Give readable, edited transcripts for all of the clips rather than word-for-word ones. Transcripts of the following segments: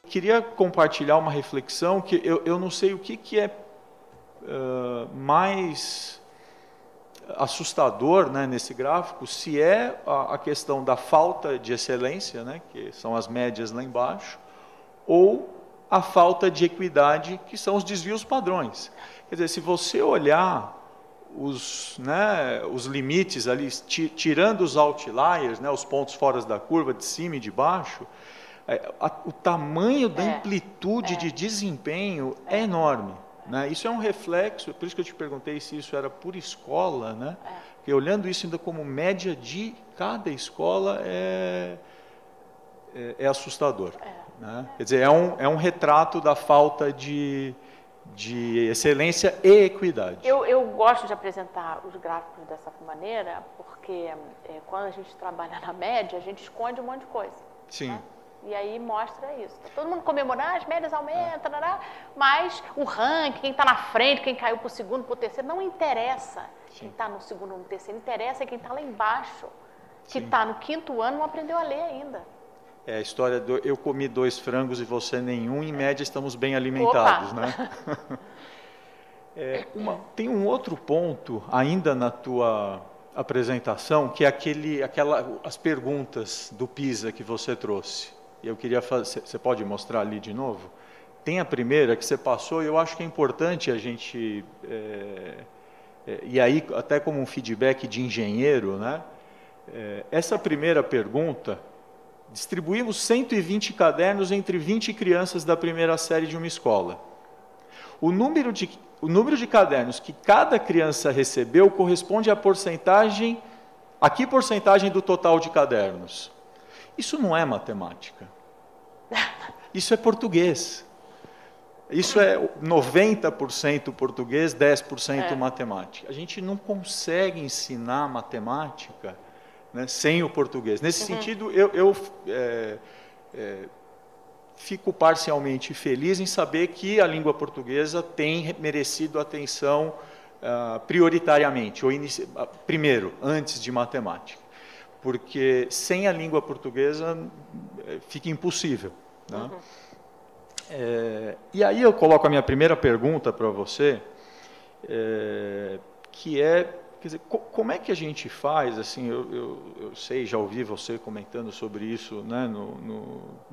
queria compartilhar uma reflexão que eu não sei o que é mais assustador, né, nesse gráfico, se é a questão da falta de excelência, né, que são as médias lá embaixo, ou a falta de equidade, que são os desvios padrões. Quer dizer, se você olhar os limites ali, tirando os outliers, né, os pontos fora da curva, de cima e de baixo, o tamanho da amplitude de desempenho é enorme. Né? Isso é um reflexo, por isso que eu te perguntei se isso era por escola, né? Porque olhando isso ainda como média de cada escola é assustador. Né? Quer dizer, é um retrato da falta de excelência e equidade. Eu gosto de apresentar os gráficos dessa maneira, porque quando a gente trabalha na média, a gente esconde um monte de coisa. Sim. Né? E aí mostra isso. Tá todo mundo comemorando, as médias aumentam, mas o ranking, quem está na frente, quem caiu para o segundo, para o terceiro, não interessa quem está no segundo ou no terceiro, interessa quem está lá embaixo, que está no 5º ano, não aprendeu a ler ainda. É a história do eu comi 2 frangos e você nenhum, em média estamos bem alimentados. Né? Tem um outro ponto ainda na tua apresentação, que é as perguntas do PISA que você trouxe. E eu queria fazer, você pode mostrar ali de novo? Tem a primeira que você passou, e eu acho que é importante a gente, e aí até como um feedback de engenheiro, né? Essa primeira pergunta, distribuímos 120 cadernos entre 20 crianças da primeira série de uma escola. O número de cadernos que cada criança recebeu corresponde à porcentagem, a que porcentagem do total de cadernos? Isso não é matemática. Isso é português. Isso é 90% português, 10% matemática. A gente não consegue ensinar matemática, né, sem o português. Nesse sentido, eu fico parcialmente feliz em saber que a língua portuguesa tem merecido atenção prioritariamente, ou primeiro, antes de matemática. Porque sem a língua portuguesa fica impossível. Né? E aí eu coloco a minha primeira pergunta para você, que é, quer dizer, como é que a gente faz, assim, eu sei, já ouvi você comentando sobre isso, né,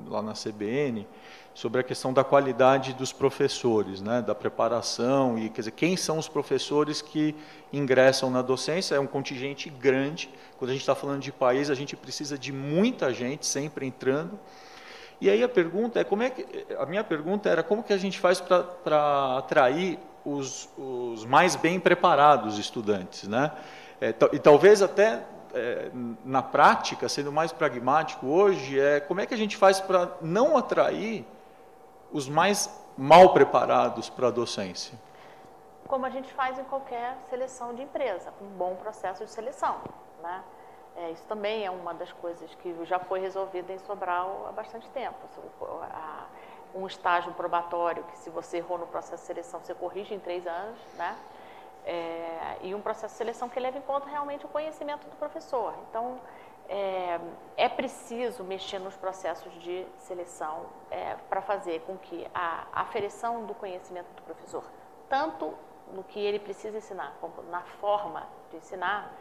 lá na CBN, sobre a questão da qualidade dos professores, né, da preparação, e quer dizer, quem são os professores que ingressam na docência? É um contingente grande. Quando a gente está falando de país, a gente precisa de muita gente sempre entrando. E aí a minha pergunta era como que a gente faz para atrair os mais bem preparados estudantes, né? E talvez até na prática, sendo mais pragmático hoje, como é que a gente faz para não atrair os mais mal preparados para a docência? Como a gente faz em qualquer seleção de empresa, um bom processo de seleção, né? Isso também é uma das coisas que já foi resolvida em Sobral há bastante tempo. Um estágio probatório, que se você errou no processo de seleção, você corrige em 3 anos, né? E um processo de seleção que leva em conta realmente o conhecimento do professor. Então, é preciso mexer nos processos de seleção para fazer com que a aferição do conhecimento do professor, tanto no que ele precisa ensinar, como na forma de ensinar,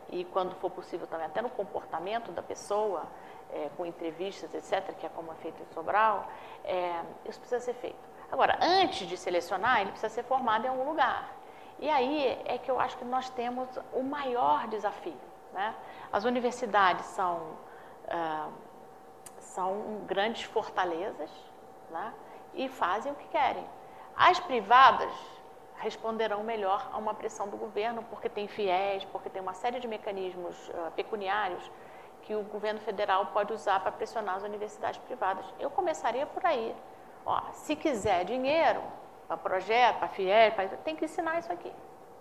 e quando for possível também até no comportamento da pessoa, com entrevistas, etc., que é como é feito em Sobral, isso precisa ser feito. Agora, antes de selecionar, ele precisa ser formado em algum lugar. E aí é que eu acho que nós temos o maior desafio, né? As universidades são grandes fortalezas, né? E fazem o que querem. As privadas responderão melhor a uma pressão do governo, porque tem fiéis, porque tem uma série de mecanismos pecuniários que o governo federal pode usar para pressionar as universidades privadas. Eu começaria por aí. Se quiser dinheiro para projeto, para fiéis, tem que ensinar isso aqui.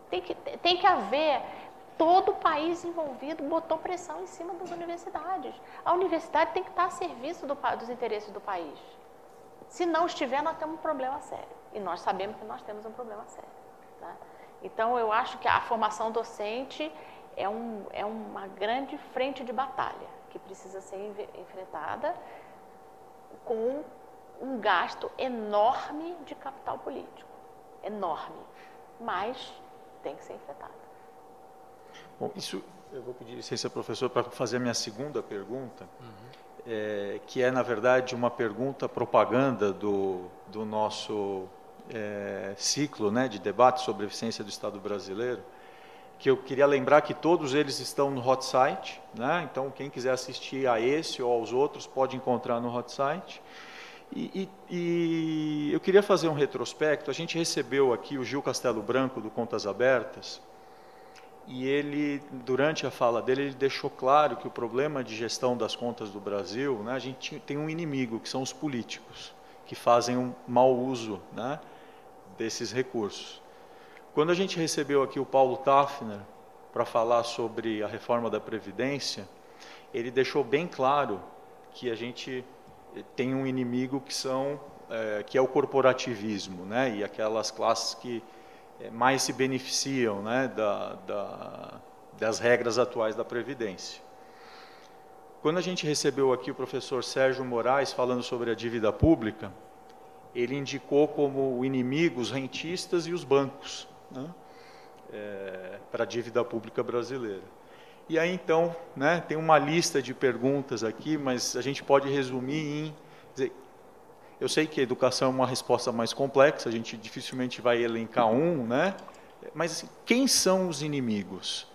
Tem que haver... Todo o país envolvido botou pressão em cima das universidades. A universidade tem que estar a serviço dos interesses do país. Se não estiver, nós temos um problema sério. E nós sabemos que nós temos um problema sério. Tá? Então, eu acho que a formação docente é uma grande frente de batalha que precisa ser enfrentada com um gasto enorme de capital político, enorme, mas tem que ser enfrentado. Bom, isso eu vou pedir licença, professor, para fazer a minha segunda pergunta, que é, na verdade, uma pergunta propaganda do nosso ciclo, né, de debate sobre a eficiência do Estado brasileiro, que eu queria lembrar que todos eles estão no hot site, né? Então, quem quiser assistir a esse ou aos outros pode encontrar no hot site. E eu queria fazer um retrospecto. A gente recebeu aqui o Gil Castelo Branco, do Contas Abertas, e ele, durante a fala dele, ele deixou claro que o problema de gestão das contas do Brasil, né, a gente tem um inimigo, que são os políticos, que fazem um mau uso, né, desses recursos. Quando a gente recebeu aqui o Paulo Tafner para falar sobre a reforma da Previdência, ele deixou bem claro que a gente tem um inimigo que é o corporativismo, né, e aquelas classes que mais se beneficiam, né, das regras atuais da Previdência. Quando a gente recebeu aqui o professor Sérgio Moraes falando sobre a dívida pública, ele indicou como inimigo os rentistas e os bancos, né, para a dívida pública brasileira. E aí, então, né, tem uma lista de perguntas aqui, mas a gente pode resumir em... Eu sei que a educação é uma resposta mais complexa, a gente dificilmente vai elencar né? Mas assim, quem são os inimigos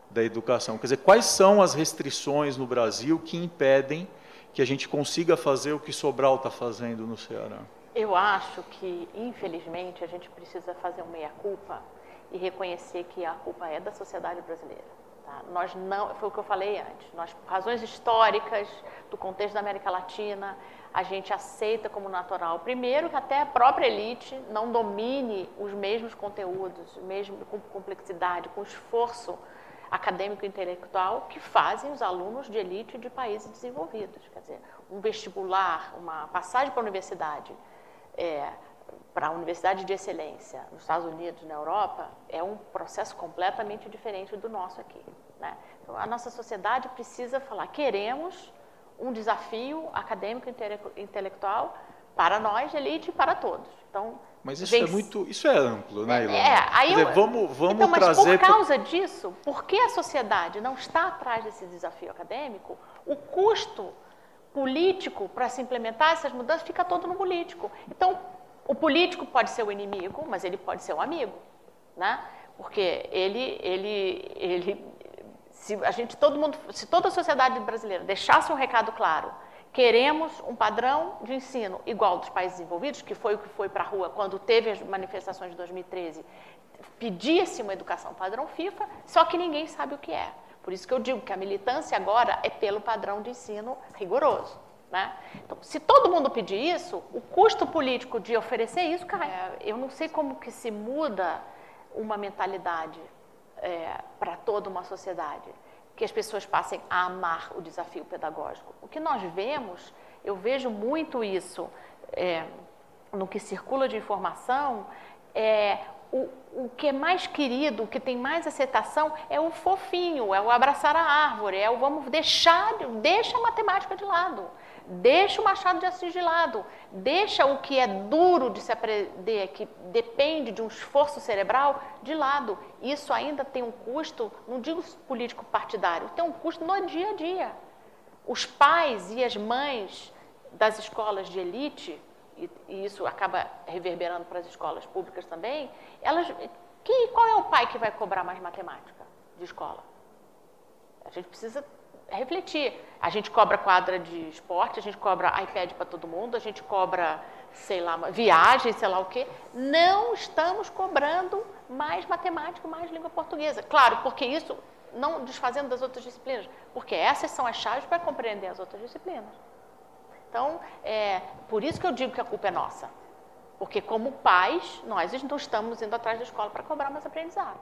da educação? Quer dizer, quais são as restrições no Brasil que impedem que a gente consiga fazer o que Sobral está fazendo no Ceará? Eu acho que, infelizmente, a gente precisa fazer um meia-culpa e reconhecer que a culpa é da sociedade brasileira. Tá? Nós não, foi o que eu falei antes, nós, por razões históricas, do contexto da América Latina, a gente aceita como natural, primeiro, que até a própria elite não domine os mesmos conteúdos, mesmo com complexidade, com esforço acadêmico e intelectual que fazem os alunos de elite de países desenvolvidos. Quer dizer, um vestibular, uma passagem para a universidade, para a universidade de excelência nos Estados Unidos, na Europa, é um processo completamente diferente do nosso aqui, né? Então, a nossa sociedade precisa falar, queremos um desafio acadêmico e intelectual para nós, elite, e para todos. Então, mas isso é amplo, né, Ilona? Aí quer dizer, vamos então, mas trazer... por causa disso, porque a sociedade não está atrás desse desafio acadêmico, o custo político para se implementar essas mudanças fica todo no político. Então, o político pode ser o inimigo, mas ele pode ser o amigo, né? Porque se toda a sociedade brasileira deixasse um recado claro, queremos um padrão de ensino igual dos países desenvolvidos, que foi o que foi para a rua quando teve as manifestações de 2013, pedia-se uma educação padrão FIFA, só que ninguém sabe o que é. Por isso que eu digo que a militância agora é pelo padrão de ensino rigoroso, né? Então, se todo mundo pedir isso, o custo político de oferecer isso cai. Eu não sei como que se muda uma mentalidade para toda uma sociedade, que as pessoas passem a amar o desafio pedagógico. O que nós vemos, eu vejo muito isso no que circula de informação, o que é mais querido, o que tem mais aceitação é o fofinho, é o abraçar a árvore, é o deixa a matemática de lado, deixa o Machado de Assis de lado, deixa o que é duro de se aprender, que depende de um esforço cerebral, de lado. Isso ainda tem um custo, não digo político partidário, tem um custo no dia a dia. Os pais e as mães das escolas de elite, e isso acaba reverberando para as escolas públicas também, qual é o pai que vai cobrar mais matemática de escola? A gente precisa refletir. A gente cobra quadra de esporte, a gente cobra iPad para todo mundo, a gente cobra, sei lá, viagem, sei lá o quê. Não estamos cobrando mais matemática, mais língua portuguesa. Claro, porque isso, não desfazendo das outras disciplinas, porque essas são as chaves para compreender as outras disciplinas. Então, por isso que eu digo que a culpa é nossa. Porque como pais, nós não estamos indo atrás da escola para cobrar mais aprendizado.